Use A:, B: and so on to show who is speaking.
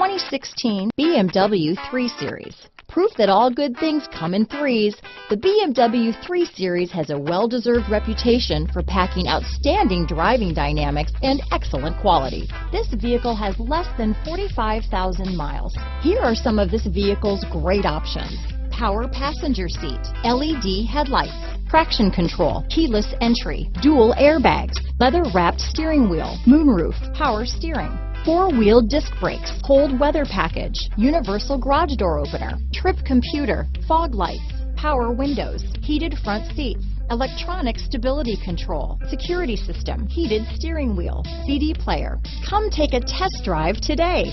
A: 2016 BMW 3 Series. Proof that all good things come in threes, the BMW 3 Series has a well-deserved reputation for packing outstanding driving dynamics and excellent quality. This vehicle has less than 45,000 miles. Here are some of this vehicle's great options: power passenger seat, LED headlights, traction control, keyless entry, dual airbags, leather-wrapped steering wheel, moonroof, power steering, four-wheel disc brakes, cold weather package, universal garage door opener, trip computer, fog lights, power windows, heated front seats, electronic stability control, security system, heated steering wheel, CD player. Come take a test drive today.